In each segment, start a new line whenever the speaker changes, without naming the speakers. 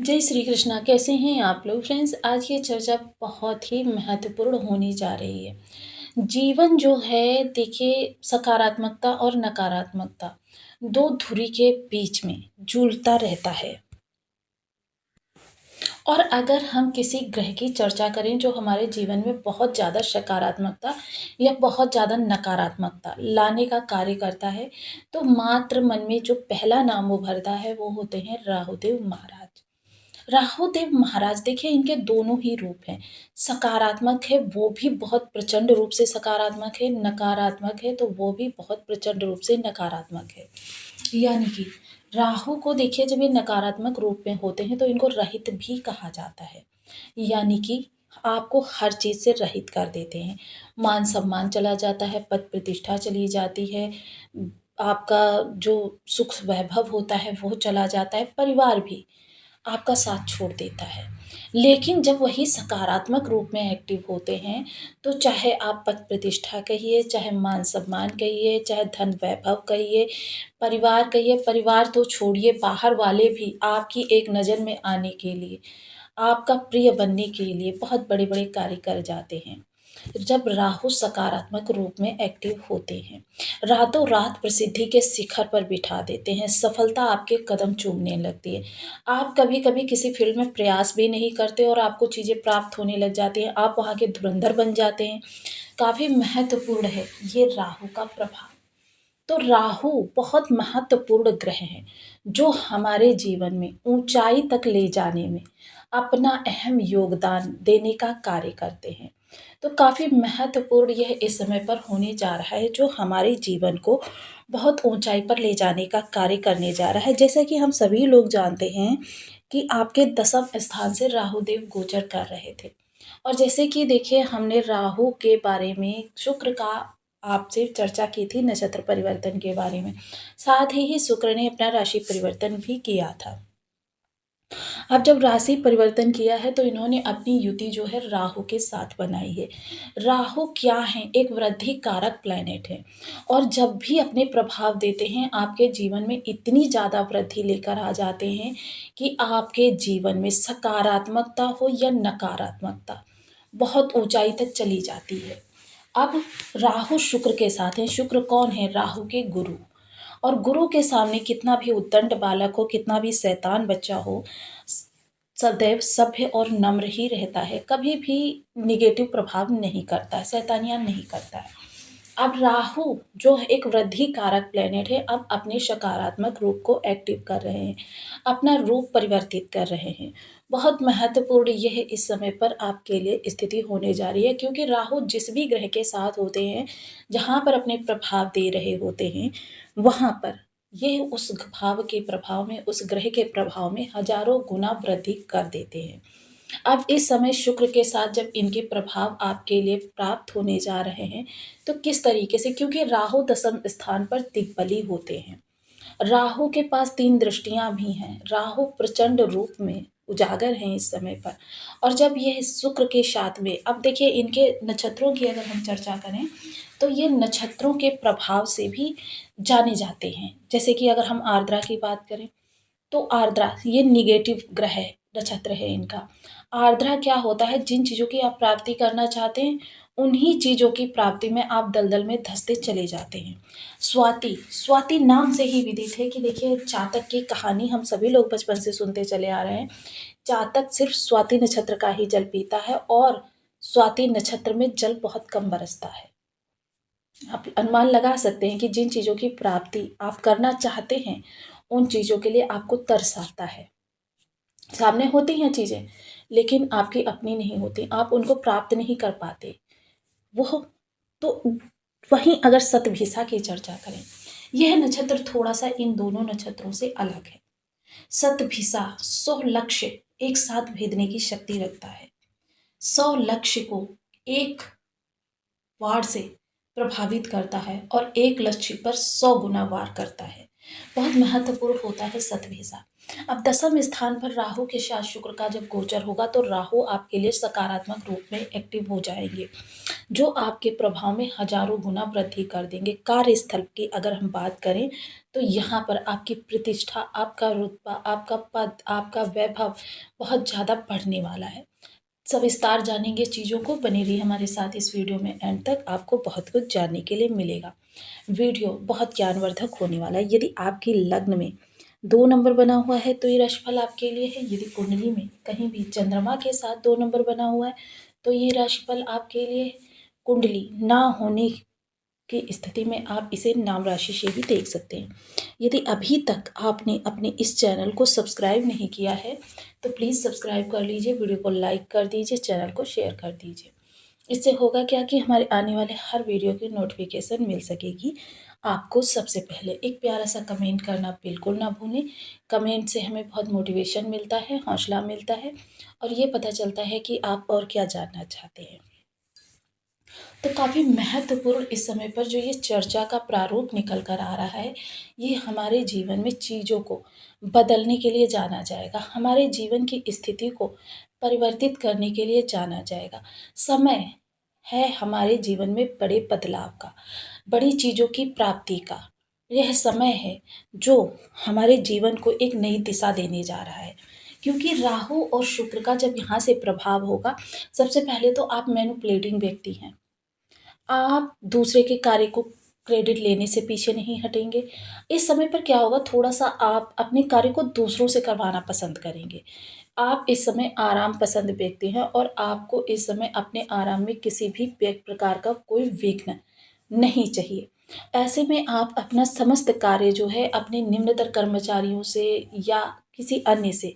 जय श्री कृष्णा। कैसे हैं आप लोग फ्रेंड्स? आज की चर्चा बहुत ही महत्वपूर्ण होने जा रही है। जीवन जो है देखिए, सकारात्मकता और नकारात्मकता दो धुरी के बीच में झूलता रहता है। और अगर हम किसी ग्रह की चर्चा करें जो हमारे जीवन में बहुत ज़्यादा सकारात्मकता या बहुत ज़्यादा नकारात्मकता लाने का कार्य करता है, तो मात्र मन में जो पहला नाम उभरता है वो होते हैं राहुदेव महाराज। राहुदेव महाराज देखिए, इनके दोनों ही रूप हैं। सकारात्मक है वो भी बहुत प्रचंड रूप से सकारात्मक है, नकारात्मक है तो वो भी बहुत प्रचंड रूप से नकारात्मक है। यानी कि राहु को देखिए, जब ये नकारात्मक रूप में होते हैं तो इनको रहित भी कहा जाता है। यानी कि आपको हर चीज़ से रहित कर देते हैं। मान सम्मान चला जाता है, पद प्रतिष्ठा चली जाती है, आपका जो सुख वैभव होता है वो चला जाता है, परिवार भी आपका साथ छोड़ देता है। लेकिन जब वही सकारात्मक रूप में एक्टिव होते हैं, तो चाहे आप पद प्रतिष्ठा कहिए, चाहे मान-सम्मान कहिए, चाहे धन वैभव कहिए, परिवार कहिए, परिवार तो छोड़िए, बाहर वाले भी आपकी एक नज़र में आने के लिए, आपका प्रिय बनने के लिए बहुत बड़े-बड़े कार्य कर जाते हैं। जब राहु सकारात्मक रूप में एक्टिव होते हैं, रातों रात प्रसिद्धि के शिखर पर बिठा देते हैं, सफलता आपके कदम चूमने लगती है। आप कभी-कभी किसी फ़ील्ड में प्रयास भी नहीं करते और आपको चीज़ें प्राप्त होने लग जाती हैं, आप वहाँ के धुरंधर बन जाते हैं। काफ़ी महत्वपूर्ण है ये राहु का प्रभाव। तो राहु बहुत महत्वपूर्ण ग्रह हैं, जो हमारे जीवन में ऊँचाई तक ले जाने में अपना अहम योगदान देने का कार्य करते हैं। तो काफ़ी महत्वपूर्ण यह इस समय पर होने जा रहा है, जो हमारे जीवन को बहुत ऊँचाई पर ले जाने का कार्य करने जा रहा है। जैसा कि हम सभी लोग जानते हैं कि आपके दसम स्थान से राहुदेव गोचर कर रहे थे। और जैसे कि देखिए, हमने राहु के बारे में, शुक्र का आपसे चर्चा की थी नक्षत्र परिवर्तन के बारे में। साथ ही शुक्र ने अपना राशि परिवर्तन भी किया था। अब जब राशि परिवर्तन किया है तो इन्होंने अपनी युति जो है राहु के साथ बनाई है। राहु क्या है? एक वृद्धि कारक प्लैनेट है और जब भी अपने प्रभाव देते हैं, आपके जीवन में इतनी ज़्यादा वृद्धि लेकर आ जाते हैं कि आपके जीवन में सकारात्मकता हो या नकारात्मकता, बहुत ऊँचाई तक चली जाती है। अब राहु शुक्र के साथ हैं। शुक्र कौन है? राहु के गुरु। और गुरु के सामने कितना भी उद्दंड बालक हो, कितना भी शैतान बच्चा हो, स सदैव सभ्य और नम्र ही रहता है, कभी भी नेगेटिव प्रभाव नहीं करता है, शैतानियाँ नहीं करता है। अब राहु जो है एक वृद्धि कारक प्लैनेट है, अब अपने सकारात्मक रूप को एक्टिव कर रहे हैं, अपना रूप परिवर्तित कर रहे हैं। बहुत महत्वपूर्ण यह इस समय पर आपके लिए स्थिति होने जा रही है, क्योंकि राहु जिस भी ग्रह के साथ होते हैं, जहाँ पर अपने प्रभाव दे रहे होते हैं, वहाँ पर ये उस भाव के प्रभाव में, उस ग्रह के प्रभाव में हज़ारों गुना वृद्धि कर देते हैं। अब इस समय शुक्र के साथ जब इनके प्रभाव आपके लिए प्राप्त होने जा रहे हैं, तो किस तरीके से, क्योंकि राहु दसम स्थान पर दिग्बली होते हैं। राहु के पास 3 दृष्टियाँ भी हैं। राहु प्रचंड रूप में उजागर हैं इस समय पर। और जब यह शुक्र के साथ में, अब देखिए इनके नक्षत्रों की अगर हम चर्चा करें, तो ये नक्षत्रों के प्रभाव से भी जाने जाते हैं। जैसे कि अगर हम आर्द्रा की बात करें, तो आर्द्रा ये नेगेटिव ग्रह है, नक्षत्र है इनका। आर्द्रा क्या होता है? जिन चीज़ों की आप प्राप्ति करना चाहते हैं, उन्हीं चीज़ों की प्राप्ति में आप दलदल में धँसते चले जाते हैं। स्वाति, स्वाति नाम से ही विदित है कि देखिए, चातक की कहानी हम सभी लोग बचपन से सुनते चले आ रहे हैं। चातक सिर्फ़ स्वाति नक्षत्र का ही जल पीता है और स्वाति नक्षत्र में जल बहुत कम बरसता है। आप अनुमान लगा सकते हैं कि जिन चीज़ों की प्राप्ति आप करना चाहते हैं, उन चीज़ों के लिए आपको तरस आता है। सामने होती हैं चीज़ें, लेकिन आपकी अपनी नहीं होती, आप उनको प्राप्त नहीं कर पाते। वो तो वहीं अगर शतभिषा की चर्चा करें, यह नक्षत्र थोड़ा-सा इन दोनों नक्षत्रों से अलग है। शतभिषा 100 लक्ष्य एक साथ भेदने की शक्ति रखता है। 100 लक्ष्य को एक वार से प्रभावित करता है और एक लक्ष्य पर 100 गुना वार करता है। बहुत महत्वपूर्ण होता है सतभिसा। अब दसम स्थान पर राहु के साथ शुक्र का जब गोचर होगा तो राहु आपके लिए सकारात्मक रूप में एक्टिव हो जाएंगे, जो आपके प्रभाव में हजारों गुना वृद्धि कर देंगे। कार्यस्थल की अगर हम बात करें तो यहाँ पर आपकी प्रतिष्ठा, आपका रुतबा, आपका पद, आपका वैभव बहुत ज़्यादा बढ़ने वाला है। सविस्तार जानेंगे चीज़ों को, बने रहिए हमारे साथ इस वीडियो में एंड तक, आपको बहुत कुछ जानने के लिए मिलेगा। वीडियो बहुत ज्ञानवर्धक होने वाला है। यदि आपकी लग्न में 2 नंबर बना हुआ है तो ये राशिफल आपके लिए है। यदि कुंडली में कहीं भी चंद्रमा के साथ 2 नंबर बना हुआ है तो ये राशिफल आपके लिए है। कुंडली ना होने की स्थिति में आप इसे नाम राशि से भी देख सकते हैं। यदि अभी तक आपने अपने इस चैनल को सब्सक्राइब नहीं किया है तो प्लीज़ सब्सक्राइब कर लीजिए, वीडियो को लाइक कर दीजिए, चैनल को शेयर कर दीजिए। इससे होगा क्या कि हमारे आने वाले हर वीडियो की नोटिफिकेशन मिल सकेगी आपको सबसे पहले। एक प्यारा सा कमेंट करना बिल्कुल ना भूलें। कमेंट से हमें बहुत मोटिवेशन मिलता है, हौसला मिलता है और ये पता चलता है कि आप और क्या जानना चाहते हैं। तो काफ़ी महत्वपूर्ण इस समय पर जो ये चर्चा का प्रारूप निकल कर आ रहा है, ये हमारे जीवन में चीज़ों को बदलने के लिए जाना जाएगा, हमारे जीवन की स्थिति को परिवर्तित करने के लिए जाना जाएगा। समय है हमारे जीवन में बड़े बदलाव का, बड़ी चीज़ों की प्राप्ति का। यह समय है जो हमारे जीवन को एक नई दिशा देने जा रहा है, क्योंकि राहु और शुक्र का जब यहाँ से प्रभाव होगा, सबसे पहले तो आप मैनिपुलेटिंग व्यक्ति हैं। आप दूसरे के कार्य को क्रेडिट लेने से पीछे नहीं हटेंगे। इस समय पर क्या होगा, थोड़ा-सा आप अपने कार्य को दूसरों से करवाना पसंद करेंगे। आप इस समय आराम पसंद व्यक्ति हैं और आपको इस समय अपने आराम में किसी भी प्रकार का कोई विघ्न नहीं चाहिए। ऐसे में आप अपना समस्त कार्य जो है अपने निम्नतर कर्मचारियों से या किसी अन्य से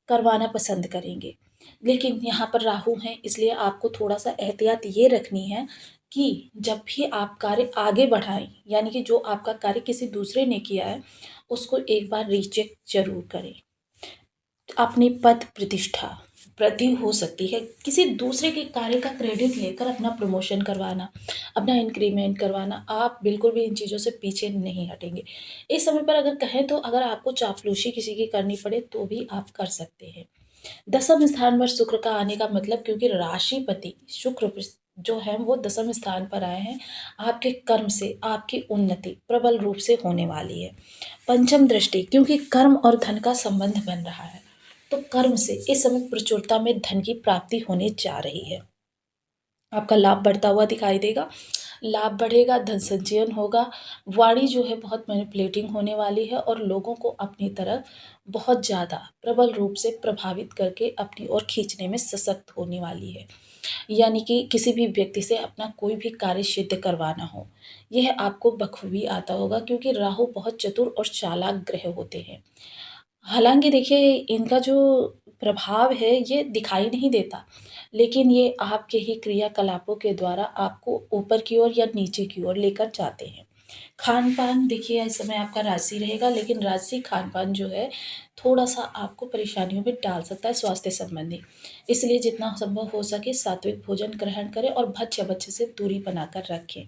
करवाना पसंद करेंगे। लेकिन यहाँ पर राहु हैं, इसलिए आपको थोड़ा-सा एहतियात ये रखनी है कि जब भी आप कार्य आगे बढ़ाएँ, यानी कि जो आपका कार्य किसी दूसरे ने किया है, उसको एक बार रीचेक ज़रूर करें। अपनी पद प्रतिष्ठा वृद्धि हो सकती है। किसी दूसरे के कार्य का क्रेडिट लेकर अपना प्रमोशन करवाना, अपना इंक्रीमेंट करवाना, आप बिल्कुल भी इन चीज़ों से पीछे नहीं हटेंगे। इस समय पर अगर कहें तो अगर आपको चापलूसी किसी की करनी पड़े तो भी आप कर सकते हैं। दसम स्थान पर शुक्र का आने का मतलब, क्योंकि राशिपति शुक्र जो है वो दसम स्थान पर आए हैं, आपके कर्म से आपकी उन्नति प्रबल रूप से होने वाली है। पंचम दृष्टि, क्योंकि कर्म और धन का संबंध बन रहा है, तो कर्म से इस समय प्रचुरता में धन की प्राप्ति होने जा रही है। आपका लाभ बढ़ता हुआ दिखाई देगा, लाभ बढ़ेगा, धन संचयन होगा। वाणी जो है बहुत मैनिपुलेटिंग होने वाली है और लोगों को अपनी तरफ बहुत ज़्यादा प्रबल रूप से प्रभावित करके अपनी ओर खींचने में सशक्त होने वाली है। यानी कि किसी भी व्यक्ति से अपना कोई भी कार्य सिद्ध करवाना हो, यह आपको बखूबी आता होगा, क्योंकि राहु बहुत चतुर और चालाक ग्रह होते हैं। हालाँकि देखिए इनका जो प्रभाव है ये दिखाई नहीं देता, लेकिन ये आपके ही क्रियाकलापों के द्वारा आपको ऊपर की ओर या नीचे की ओर लेकर जाते हैं। खान-पान देखिए इस समय आपका राजसी रहेगा, लेकिन राजसी खान-पान जो है थोड़ा-सा आपको परेशानियों में डाल सकता है स्वास्थ्य संबंधी। इसलिए जितना संभव हो सके सात्विक भोजन ग्रहण करें और भक्ष्य-भक्ष्य से दूरी बनाकर रखें।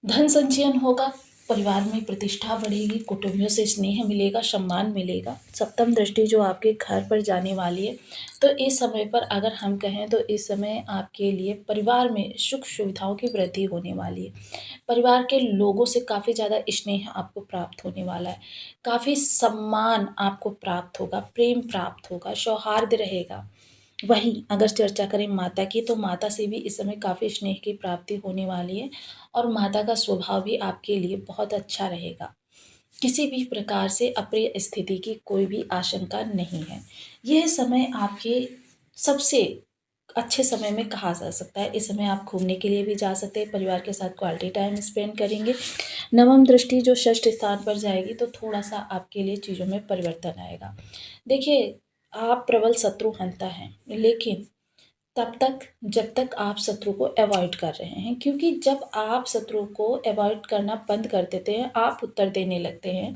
धन संचयन होगा, परिवार में प्रतिष्ठा बढ़ेगी, कुटुंबियों से स्नेह मिलेगा, सम्मान मिलेगा। सप्तम दृष्टि जो आपके घर पर जाने वाली है, तो इस समय पर अगर हम कहें तो इस समय आपके लिए परिवार में सुख-सुविधाओं की वृद्धि होने वाली है। परिवार के लोगों से काफ़ी ज़्यादा स्नेह आपको प्राप्त होने वाला है, काफ़ी सम्मान आपको प्राप्त होगा, प्रेम प्राप्त होगा, सौहार्द रहेगा। वहीं अगर चर्चा करें माता की, तो माता से भी इस समय काफ़ी स्नेह की प्राप्ति होने वाली है और माता का स्वभाव भी आपके लिए बहुत अच्छा रहेगा। किसी भी प्रकार से अप्रिय स्थिति की कोई भी आशंका नहीं है। यह समय आपके सबसे अच्छे समय में कहा जा सकता है। इस समय आप घूमने के लिए भी जा सकते हैं, परिवार के साथ क्वालिटी टाइम स्पेंड करेंगे। नवम दृष्टि जो षष्ठ स्थान पर जाएगी तो थोड़ा-सा आपके लिए चीज़ों में परिवर्तन आएगा। देखिए, आप प्रबल शत्रुहंता हैं, लेकिन तब तक जब तक आप शत्रु को अवॉइड कर रहे हैं, क्योंकि जब आप शत्रु को अवॉइड करना बंद कर देते हैं, आप उत्तर देने लगते हैं,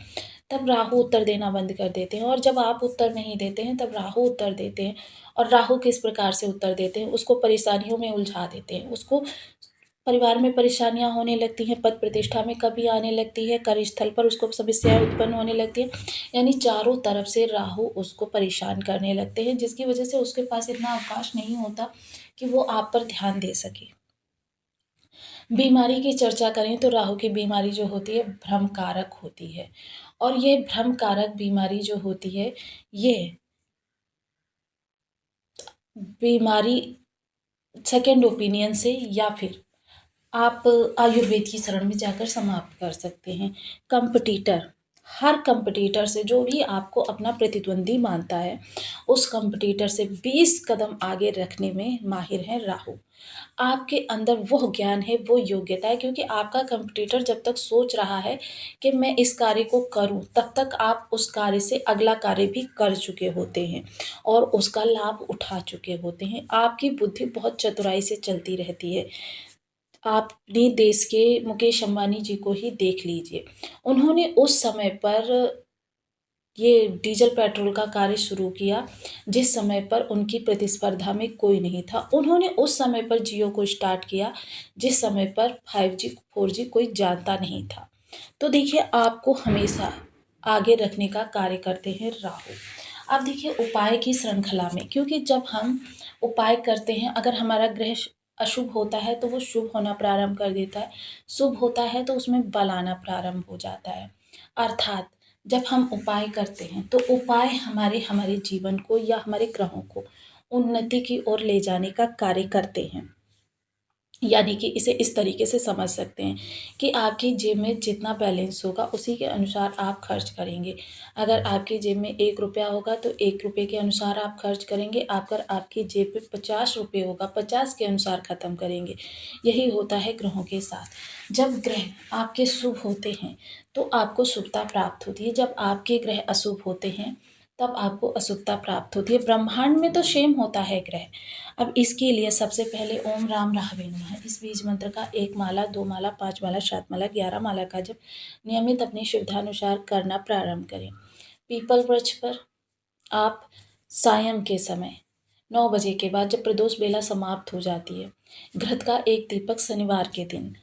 तब राहु उत्तर देना बंद कर देते हैं और जब आप उत्तर नहीं देते हैं, तब राहु उत्तर देते हैं और राहु किस प्रकार से उत्तर देते हैं, उसको परेशानियों में उलझा देते हैं, उसको परिवार में परेशानियाँ होने लगती हैं, पद प्रतिष्ठा में कमी आने लगती है, कार्यस्थल पर उसको समस्याएँ उत्पन्न होने लगती हैं। यानी चारों तरफ से राहु उसको परेशान करने लगते हैं, जिसकी वजह से उसके पास इतना अवकाश नहीं होता कि वो आप पर ध्यान दे सके। बीमारी की चर्चा करें तो राहु की बीमारी जो होती है भ्रम कारक होती है, और ये भ्रम कारक बीमारी जो होती है, ये बीमारी सेकंड ओपिनियन से या फिर आप आयुर्वेद की शरण में जाकर समाप्त कर सकते हैं। कंपटीटर, हर कंपटीटर से, जो भी आपको अपना प्रतिद्वंदी मानता है, उस कंपटीटर से 20 कदम आगे रखने में माहिर है राहु। आपके अंदर वो ज्ञान है, वो योग्यता है, क्योंकि आपका कंपटीटर जब तक सोच रहा है कि मैं इस कार्य को करूं, तब तक आप उस कार्य से अगला कार्य भी कर चुके होते हैं और उसका लाभ उठा चुके होते हैं। आपकी बुद्धि बहुत चतुराई से चलती रहती है। आपने देश के मुकेश अंबानी जी को ही देख लीजिए। उन्होंने उस समय पर ये डीज़ल पेट्रोल का कार्य शुरू किया, जिस समय पर उनकी प्रतिस्पर्धा में कोई नहीं था। उन्होंने उस समय पर जियो को स्टार्ट किया, जिस समय पर 5G, 4G कोई जानता नहीं था। तो देखिए, आपको हमेशा आगे रखने का कार्य करते हैं राहु। अब देखिए, उपाय की श्रृंखला में, क्योंकि जब हम उपाय करते हैं, अगर हमारा ग्रह अशुभ होता है तो वो शुभ होना प्रारंभ कर देता है, शुभ होता है तो उसमें बल आना प्रारंभ हो जाता है। अर्थात जब हम उपाय करते हैं तो उपाय हमारे हमारे जीवन को या हमारे ग्रहों को उन्नति की ओर ले जाने का कार्य करते हैं। यानी कि इसे इस तरीके से समझ सकते हैं कि आपकी जेब में जितना बैलेंस होगा उसी के अनुसार आप खर्च करेंगे। अगर आपकी जेब में 1 रुपया होगा तो 1 रुपये के अनुसार आप खर्च करेंगे। अगर आपकी जेब में 50 रुपये होगा, 50 के अनुसार ख़त्म करेंगे। यही होता है ग्रहों के साथ। जब ग्रह आपके शुभ होते हैं तो आपको शुभता प्राप्त होती है, जब आपके ग्रह अशुभ होते हैं तब आपको अशुभता प्राप्त होती है। ब्रह्मांड में तो सेम होता है ग्रह। अब इसके लिए सबसे पहले ओम राम राहवे नमः इस बीज मंत्र का 1 माला, 2 माला, 5 माला, 7 माला, 11 माला का जप नियमित अपनी सुविधानुसार करना प्रारंभ करें। पीपल वृक्ष पर आप सायं के समय 9 बजे के बाद, जब प्रदोष बेला समाप्त हो जाती है, घृत का 1 दीपक शनिवार के दिन